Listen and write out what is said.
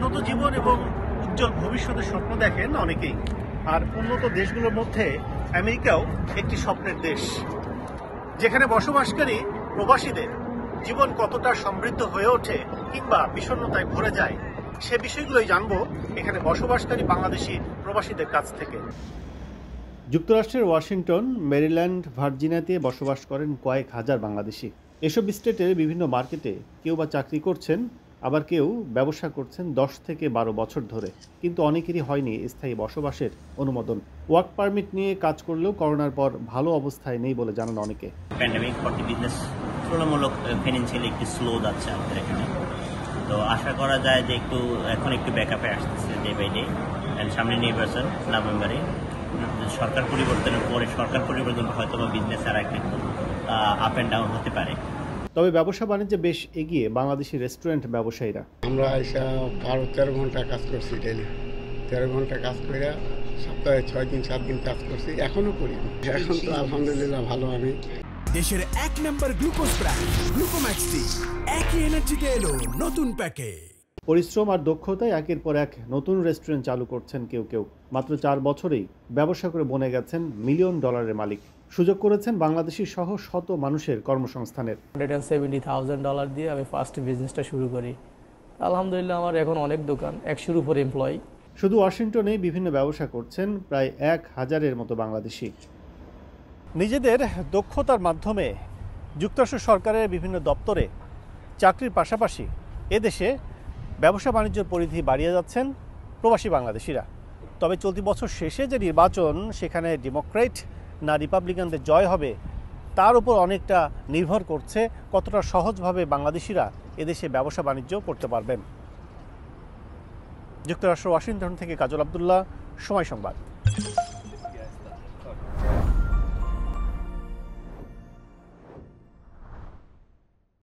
উন্নত জীবন এবং উজ্জ্বল ভবিষ্যতের স্বপ্ন দেখেন অনেকেই। আর উন্নত দেশগুলোর মধ্যে আমেরিকাও একটি স্বপ্নের দেশ, যেখানে বসবাসকারী প্রবাসীদের জীবন কতটা সমৃদ্ধ হয়ে ওঠে কিংবা বিষণ্ণতায় ভরে যায়, সে বিষয়গুলোই জানবো এখানে বসবাসকারী বাংলাদেশি প্রবাসীদের কাছ থেকে। যুক্তরাষ্ট্রের ওয়াশিংটন, মেরিল্যান্ড, ভার্জিনিয়াতে বসবাস করেন কয়েক হাজার বাংলাদেশি। এসব স্টেটের বিভিন্ন মার্কেটে কেউ বা চাকরি করছেন, আবার কেউ ব্যবসা করছেন 10 থেকে 12 বছর ধরে, কিন্তু অনেকেরই হয়নি স্থায়ী বসবাসের অনুমোদন। ওয়ার্ক পারমিট নিয়ে কাজ করলেও করোনার পর ভালো অবস্থায় নেই বলে জানান অনেকে। প্যান্ডেমিক ফর্টি বিজনেস তুলনামূলক ফিনান্সিয়ালি একটু স্লো যাচ্ছে আমাদের এখানে, তো আশা করা যায় যে এখন একটু ব্যাকআপে আসতেছে ডে বাই ডে। সামনে নির্বাচন নভেম্বরে, সরকার পরিবর্তন হয়তো বা বিজনেস আর একটু আপ অ্যান্ড ডাউন হতে পারে। তবে ব্যবসা বাণিজ্যে বেশ এগিয়ে বাংলাদেশি রেস্টুরেন্ট ব্যবসায়ীরা। আমরা এসে 12-13 ঘন্টা কাজ করছি ডেলি। 13 ঘন্টা কাজ করে সপ্তাহে 6 দিন 7 দিন কাজ করছি, এখনো করি। এখন তো আলহামদুলিল্লাহ ভালো। আমি দেশের 1 নম্বর গ্লুকোজ ব্র্যান্ড গ্লুকোম্যাক্স টি একই এনার্জিতে এলো নতুন প্যাকে। পরিশ্রম আর দক্ষতায় একের পর এক নতুন রেস্টুরেন্ট চালু করছেন কেউ কেউ। মাত্র 4 বছরেই ব্যবসা করে বনে গেছেন $মিলিয়ন মালিক। সুযোগ করেছেন বাংলাদেশি সহ শত মানুষের কর্মসংস্থানের। $170,000 দিয়ে আমি ফার্স্ট বিজনেসটা শুরু করি। আলহামদুলিল্লাহ আমার এখন অনেক দোকান, 100-এর উপর এমপ্লয়ি। শুধু ওয়াশিংটনে বিভিন্ন ব্যবসা করছেন প্রায় 1000-এর মতো বাংলাদেশি। নিজেদের দক্ষতার মাধ্যমে যুক্তরাষ্ট্র সরকারের বিভিন্ন দপ্তরে চাকরির পাশাপাশি এদেশে ব্যবসা বাণিজ্যের পরিধি বাড়িয়ে যাচ্ছেন প্রবাসী বাংলাদেশিরা। তবে চলতি বছর শেষে যে নির্বাচন, সেখানে ডেমোক্রেট না রিপাবলিকানদের জয় হবে, তার উপর অনেকটা নির্ভর করছে কতটা সহজভাবে বাংলাদেশিরা এদেশে ব্যবসা বাণিজ্য করতে পারবেন। যুক্তরাষ্ট্র ওয়াশিংটন থেকে কাজল আব্দুল্লাহ, সময় সংবাদ।